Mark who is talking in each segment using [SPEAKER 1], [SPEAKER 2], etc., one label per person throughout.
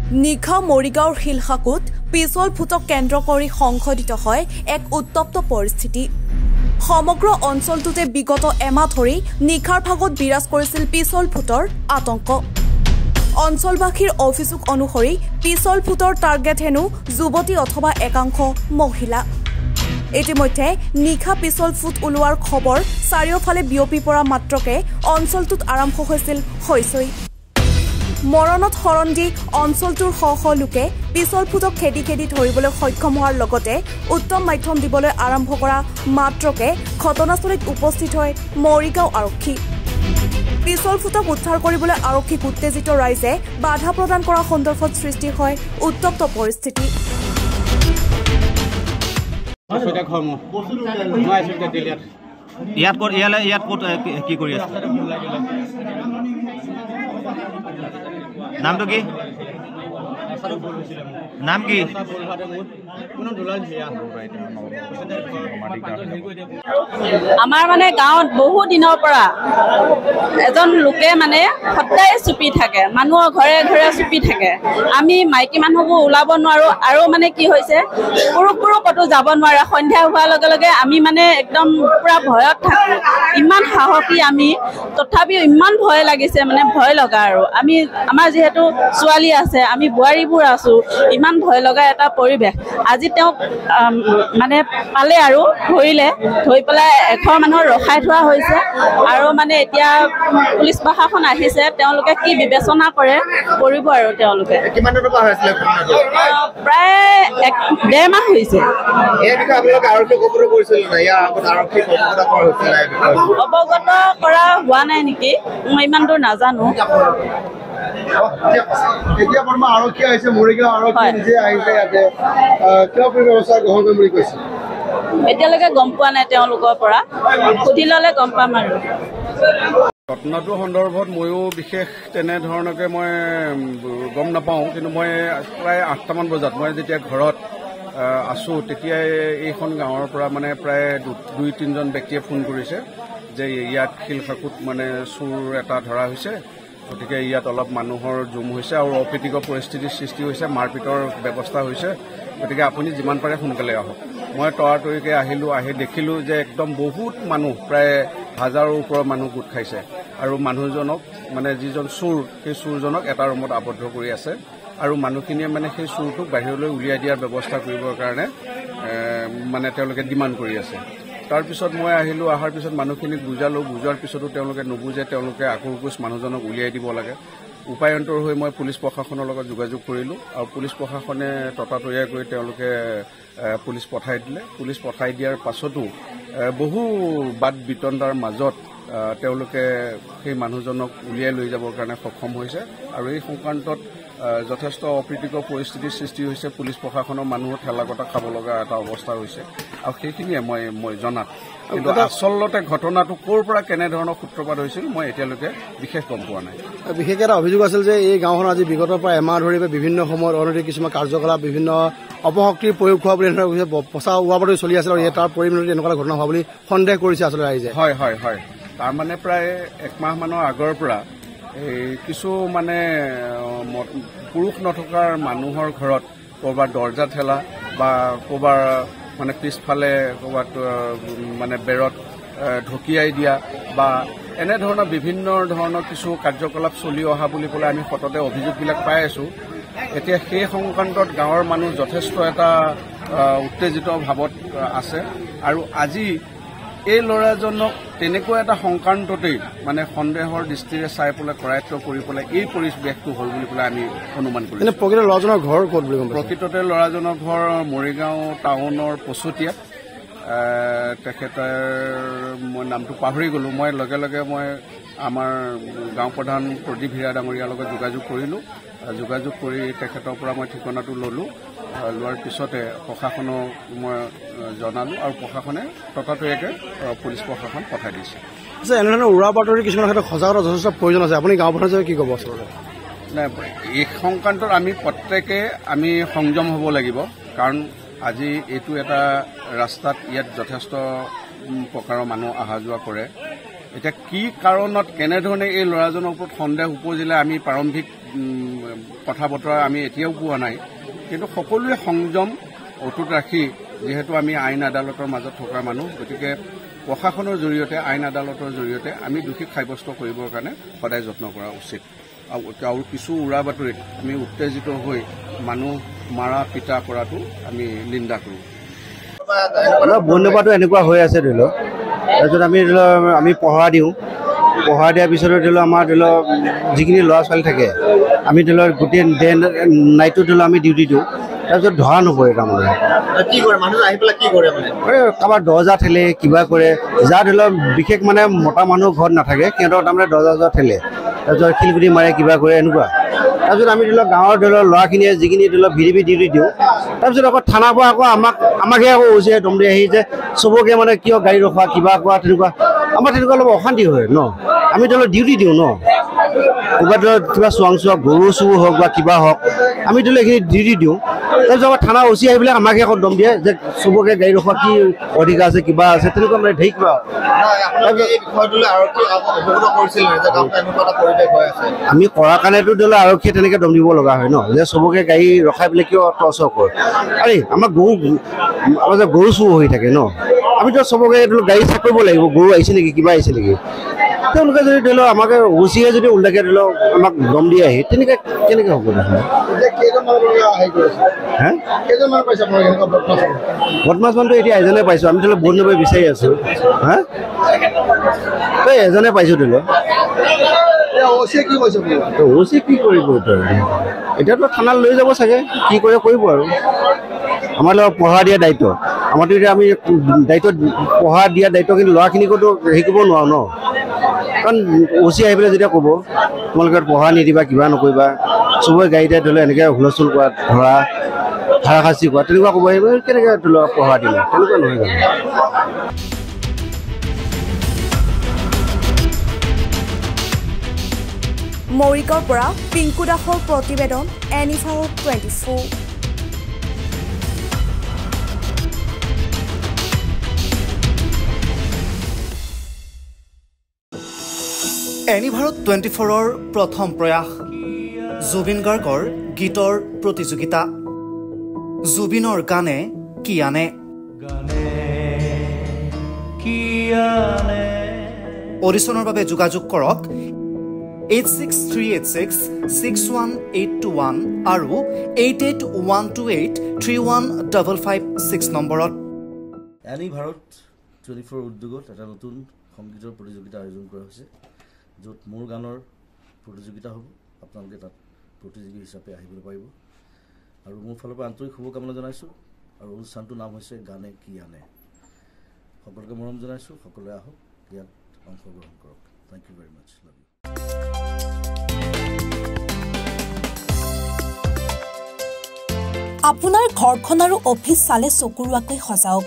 [SPEAKER 1] নিশা মৰিগাঁৱৰ শিলশাকুত পিছল ফুটক কেন্দ্ৰ কৰি সংঘটিত হয় এক উত্তপ্ত পৰিস্থিতি। সমগ্ৰ অঞ্চলটোতে বিগত এমাহ ধৰি নিশাৰ ভাগত বিৰাজ কৰিছিল পিছল ফুটৰ আতংক। অঞ্চলবাসীৰ অভিযোগ অনুসৰি পিছল ফুটৰ টাৰ্গেট হেনো যুৱতী অথবা একাংশ মহিলা। ইতিমধ্যে নিশা পিছল ফুট ওলোৱাৰ খবৰ চাৰিওফালে বিয়পি পৰা মাত্ৰকে অঞ্চলটোত আৰম্ভ হৈছিল হৈচৈ। মৰণত শৰণ দি অঞ্চলটোৰ শ শ লোকে পিছল ফুটক খেদি খেদি ধৰিবলৈ সক্ষম হোৱাৰ লগতে উত্তম মাধ্যম দিবলৈ আৰম্ভ কৰা মাত্ৰকে ঘটনাস্থলীত উপস্থিত হয় মৰিগাঁও আৰক্ষী। পিছল ফুটক উদ্ধাৰ কৰিবলৈ আৰক্ষীক উত্তেজিত ৰাইজে বাধা প্ৰদান কৰা সন্দৰ্ভত সৃষ্টি হয় উত্তপ্ত পৰিস্থিতি।
[SPEAKER 2] ইয়াত ক'ত কি কৰি আছে? নামটো কি? নাম কি?
[SPEAKER 3] আমাৰ মানে গাঁৱত বহু দিনৰ পৰা এজন লোকে মানে সদায় চুপি থাকে, মানুহৰ ঘৰে ঘৰে চুপি থাকে। আমি মাইকী মানুহবোৰ ওলাব নোৱাৰো আৰু মানে কি হৈছে পুৰুষ ক'তো যাব নোৱাৰে। সন্ধিয়া হোৱাৰ লগে লগে আমি মানে একদম পুৰা ভয়ত থাকো। ইমান সাহসী আমি, তথাপিও ইমান ভয় লাগিছে, মানে ভয় লগা আৰু আমাৰ যিহেতু ছোৱালী আছে, আমি বোৱাৰীবোৰ আছো, ইমান ভয় লগা এটা পৰিৱেশ। আজি তেওঁক মানে পালে আৰু ধৰি পেলাই এঘৰ মানুহৰ ৰখাই থোৱা হৈছে আৰু মানে এতিয়া পুলিচ প্ৰশাসন আহিছে, তেওঁলোকে কি বিবেচনা কৰে কৰিব আৰু তেওঁলোকে। প্ৰায় 1.5 মাহ হৈছে। অৱগত কৰা হোৱা নাই নেকি, মই ইমান দূৰ নাজানো।
[SPEAKER 4] এতিয়া বৰ্তমান আৰক্ষী আহিছে, মৰিগাঁও আৰক্ষী নিজে আহিছে ইয়াতে, কিয় ব্যৱস্থা গ্ৰহণ কৰিম বুলি কৈছে?
[SPEAKER 3] এতিয়ালৈকে গম পোৱা নাই, তেওঁলোকৰ পৰা সুধি ল'লে গম পাম আৰু।
[SPEAKER 5] ঘটনাটোৰ সন্দৰ্ভত ময়ো বিশেষ তেনেধৰণকে মই গম নাপাওঁ, কিন্তু মই প্ৰায় 8টামান বজাত মই যেতিয়া ঘৰত আছোঁ তেতিয়াই এইখন গাঁৱৰ পৰা মানে প্ৰায় 2-3জন ব্যক্তিয়ে ফোন কৰিছে যে ইয়াত শিলশাকুত মানে চোৰ এটা ধৰা হৈছে, গতিকে ইয়াত অলপ মানুহৰ জুম হৈছে আৰু অপ্ৰীতিকৰ পৰিস্থিতিৰ সৃষ্টি হৈছে, মাৰপিটৰ ব্যৱস্থা হৈছে, গতিকে আপুনি যিমান পাৰে সোনকালে আহক। মই তৰাতৰিকৈ আহিলোঁ, আহি দেখিলোঁ যে একদম বহুত মানুহ, প্ৰায় 1000ৰ ওপৰৰ মানুহ গোট খাইছে আৰু মানুহজনক মানে যিজন চোৰ, সেই চোৰজনক এটা ৰুমত আবদ্ধ কৰি আছে আৰু মানুহখিনিয়ে মানে সেই চোৰটোক বাহিৰলৈ উলিয়াই দিয়াৰ ব্যৱস্থা কৰিবৰ কাৰণে মানে তেওঁলোকে ডিমাণ্ড কৰি আছে। তাৰপিছত মই আহিলোঁ, অহাৰ পিছত মানুহখিনিক বুজালোঁ, বুজোৱাৰ পিছতো তেওঁলোকে নুবুজে, তেওঁলোকে আকোৰগোজ মানুহজনক উলিয়াই দিব লাগে। উপায়ন্তৰ হৈ মই পুলিচ প্ৰশাসনৰ লগত যোগাযোগ কৰিলোঁ আৰু পুলিচ প্ৰশাসনে ততাতৈয়াৰ কৰি তেওঁলোকে পুলিচ পঠাই দিলে। পুলিচ পঠাই দিয়াৰ পাছতো বহু বাদ বিতণ্ডাৰ মাজত তেওঁলোকে সেই মানুহজনক উলিয়াই লৈ যাবৰ কাৰণে সক্ষম হৈছে আৰু এই সংক্ৰান্তত যথেষ্ট অপ্ৰীতিকৰ পৰিস্থিতিৰ সৃষ্টি হৈছে। পুলিচ প্ৰশাসনৰ মানুহৰ ঠেলাকটা খাব লগা এটা অৱস্থা হৈছে আৰু সেইখিনিয়ে মই জনাত। কিন্তু আচলতে ঘটনাটো ক'ৰ পৰা কেনেধৰণৰ সূত্ৰপাত হৈছিল মই এতিয়ালৈকে বিশেষ গম পোৱা নাই।
[SPEAKER 4] বিশেষকৈ এটা অভিযোগ আছিল যে এই গাঁওখন আজি বিগতৰ পৰা এমাহ ধৰি বিভিন্ন সময়ত অনৈতিক কিছুমান কাৰ্যকলাপ, বিভিন্ন অপশক্তিৰ প্ৰয়োগ হোৱা বুলি প্ৰচাৰ উৰাবাতৰি চলি আছিল আৰু তাৰ পৰিমাণত এনেকুৱা ঘটনা হোৱা বুলি সন্দেহ কৰিছে আচলতে ৰাইজে।
[SPEAKER 5] হয়। তাৰমানে প্ৰায় 1 মাহমানৰ আগৰ পৰা কিছু মানে পুৰুষ নথকাৰ মানুহৰ ঘৰত ক'ৰবাত দৰ্জা ঠেলা বা ক'ৰবাৰ মানে পিছফালে ক'ৰবাত মানে বেৰত ঢকিয়াই দিয়া বা এনেধৰণৰ বিভিন্ন ধৰণৰ কিছু কাৰ্যকলাপ চলি অহা বুলি ক'লে আমি সততে অভিযোগবিলাক পাই আছোঁ। এতিয়া সেই সংক্ৰান্তত গাঁৱৰ মানুহ যথেষ্ট এটা উত্তেজিত ভাৱত আছে আৰু আজি এই ল'ৰাজনক তেনেকুৱা এটা সংক্ৰান্ততেই মানে সন্দেহৰ দৃষ্টিৰে চাই পেলাই কৰায়ত্ব কৰি পেলাই এই পৰিৱেশটো হ'ল বুলি পেলাই আমি অনুমান কৰিছোঁ।
[SPEAKER 4] প্ৰকৃত ল'ৰাজনৰ ঘৰ ক'ত বুলি গম পাইছে?
[SPEAKER 5] প্ৰকৃততে ল'ৰাজনৰ ঘৰ মৰিগাঁও টাউনৰ পচতীয়াত। তেখেতৰ মই নামটো পাহৰি গ'লোঁ। মই লগে লগে মই আমাৰ গাঁও প্ৰধান প্ৰদীপ হীৰা ডাঙৰীয়াৰ লগত যোগাযোগ কৰিলোঁ। যোগাযোগ কৰি তেখেতৰ পৰা মই ঠিকনাটো ল'লোঁ। লোৱাৰ পিছতে প্ৰশাসনক মই জনালোঁ আৰু প্ৰশাসনে ততাতৈয়াকৈ পুলিচ প্ৰশাসন পঠাই দিছে।
[SPEAKER 4] এনেধৰণৰ উৰা বাতৰি কিছুমান ক্ষেত্ৰত সজাগতা যথেষ্ট প্ৰয়োজন আছে, আপুনি গাঁও প্ৰধান হিচাপে কি ক'ব আচলতে?
[SPEAKER 5] নাই, এই সংক্ৰান্তত আমি প্ৰত্যেকে সংযম হ'ব লাগিব, কাৰণ আজি এইটো এটা ৰাস্তাত ইয়াত যথেষ্ট প্ৰকাৰৰ মানুহ অহা যোৱা কৰে। এতিয়া কি কাৰণত কেনেধৰণে এই ল'ৰাজনৰ ওপৰত সন্দেহ উপজিলে আমি প্ৰাৰম্ভিক কথা বতৰা আমি এতিয়াও পোৱা নাই কিন্তু সকলোৱে সংযম অটুট ৰাখি যিহেতু আমি আইন আদালতৰ মাজত থকা মানুহ গতিকে প্ৰশাসনৰ জৰিয়তে আইন আদালতৰ জৰিয়তে আমি দোষীক সাব্যস্ত কৰিবৰ কাৰণে সদায় যত্ন কৰা উচিত আৰু কিছু উৰা বাতৰিত আমি উত্তেজিত হৈ মানুহ মাৰা পিটা কৰাটো আমি নিন্দা কৰোঁ
[SPEAKER 4] বন্ধুবাটো এনেকুৱা হৈ আছে ধৰি লওক তাৰপিছত আমি পঢ়া দিওঁ পঢ়া দিয়াৰ পিছতো ধৰি লওক আমাৰ ধৰি লওক যিখিনি ল'ৰা ছোৱালী থাকে আমি ধৰি লওক গোটেই ডে নাইটটো ধৰি লওক আমি ডিউটি দিওঁ তাৰপিছত ধৰা নপৰে তাৰমানে
[SPEAKER 6] কি কৰে মানুহ আহি পেলাই কি কৰে মানে
[SPEAKER 4] কাৰোবাৰ দৰ্জা ঠেলে কিবা কৰে যাৰ ধৰি লওক বিশেষ মানে মতা মানুহ ঘৰত নাথাকে সিহঁতৰ তাৰমানে দৰ্জা ঠেলে তাৰপিছত শিলগুটি মাৰে কিবা কৰে এনেকুৱা তাৰপিছত আমি ধৰি লওক গাঁৱৰ ধৰি লওক ল'ৰাখিনিয়ে যিখিনি ধৰি লওক ভিডিপি ডিউটি দিওঁ তাৰপিছত আকৌ থানাৰ পৰা আকৌ আমাকহে আকৌ উচিয়াই দম দি আহি যে চবকে মানে কিয় গাড়ী ৰখোৱা কিবা কোৱা তেনেকুৱা আমাৰ তেনেকুৱা অলপ অশান্তি হয় ন আমি ধৰি লওক ডিউটি দিওঁ ন ক'ৰবাত ধৰক কিবা চোৱাং গৰু চুৰ হওক বা কিবা হওক আমি ধৰি লওক এইখিনি ডিউটি দিওঁ তাৰপিছত আমাৰ থানা উচি আহি পেলাই আমাকহে আকৌ দম দিয়ে যে চবকে গাড়ী ৰখোৱা কি অধিকাৰ আছে কিবা আছে তেনেকুৱা মানে ঢেৰ কিবা আমি কৰাৰ কাৰণেতো ধৰি লওক আৰক্ষীয়ে তেনেকৈ দম দিব লগা হয় ন যে চবকে গাড়ী ৰখাই পেলাই কিয় টৰ্চৰ কৰে আৰে আমাৰ গৰু চুৰ হৈ থাকে ন আমিতো চবকে গাড়ী চেক কৰিব লাগিব গৰু আহিছে নেকি কিবা আহিছে নেকি তেওঁলোকে যদি ধৰি লওক আমাকে উচিয়ে যদি উল্লেখে ধৰি লওক আমাক দম দি আহি তেনেকৈ কেনেকৈ হ'ব বদমাছ মানুহটো এতিয়া এজনে পাইছোঁ আমি ধৰি লওক বহুত নবৈ বিচাৰি আছোঁ হা তই এজনে পাইছোঁ ধৰি লওক অচি কি কৰিব এতিয়াতো থানাত লৈ যাব চাগে কি কৰে কৰিব আৰু আমাৰ লগত পঢ়া দিয়া দায়িত্ব আমাৰতো এতিয়া আমি দায়িত্ব পঢ়া দিয়া দায়িত্ব কিন্তু ল'ৰাখিনিকতো হেৰি কৰিব নোৱাৰোঁ ন কাৰণ অচি আহি পেলাই যেতিয়া ক'ব তোমালোকে পঢ়া নিদিবা কিবা নকৰিবা চবৰে গাড়ীতে ধৰি লওক এনেকৈ হুলস্থুল কৰা ধৰা হাৰাশাস্তি কৰা তেনেকুৱা ক'ব আহিব কেনেকৈ ধৰি লওক পঢ়া দিলে তেনেকুৱা নহয় জানো
[SPEAKER 1] মৰিগাঁৱৰ পৰা পিংকু দাসৰ প্ৰতিবেদন এনিভাৰ 24
[SPEAKER 7] এনিভাৰত 24ৰ প্ৰথম প্ৰয়াস জুবিন গাৰ্গৰ গীতৰ প্ৰতিযোগিতা জুবিনৰ গানে কি আনে অডিশ্যনৰ বাবে যোগাযোগ কৰক 8638661821 আৰু 8812831556 নম্বৰত
[SPEAKER 8] এনিভাৰত 24 উদ্যোগত এটা নতুন সংগীতৰ প্ৰতিযোগিতা আয়োজন কৰা হৈছে য'ত মোৰ গানৰ প্ৰতিযোগিতা হ'ব আপোনালোকে তাত প্ৰতিযোগী হিচাপে আহিবলৈ পাৰিব আৰু মোৰ ফালৰ পৰা আন্তৰিক শুভকামনা জনাইছোঁ আৰু অনুষ্ঠানটোৰ নাম হৈছে গানে কি আনে সকলোকে মৰম জনাইছোঁ সকলোৱে আহক ইয়াত অংশগ্ৰহণ কৰক thank you very much love you
[SPEAKER 1] আপোনাৰ ঘৰখন আৰু অফিচ চালে চকুৰুৱাকৈ সজাওক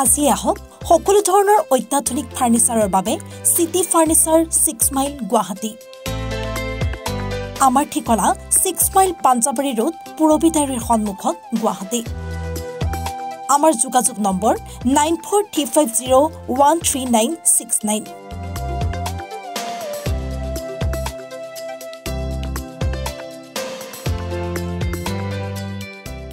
[SPEAKER 1] আজি আহক সকলো ধৰণৰ অত্যাধুনিক ফাৰ্নিচাৰৰ বাবে সিটি ফাৰ্নিচাৰ 6 মাইল গুৱাহাটী আমাৰ ঠিকনা 6 মাইল পাঞ্জাবাৰী ৰোড পুৰবিতাৰীৰ সন্মুখত গুৱাহাটী আমাৰ যোগাযোগ নম্বৰ 9435013969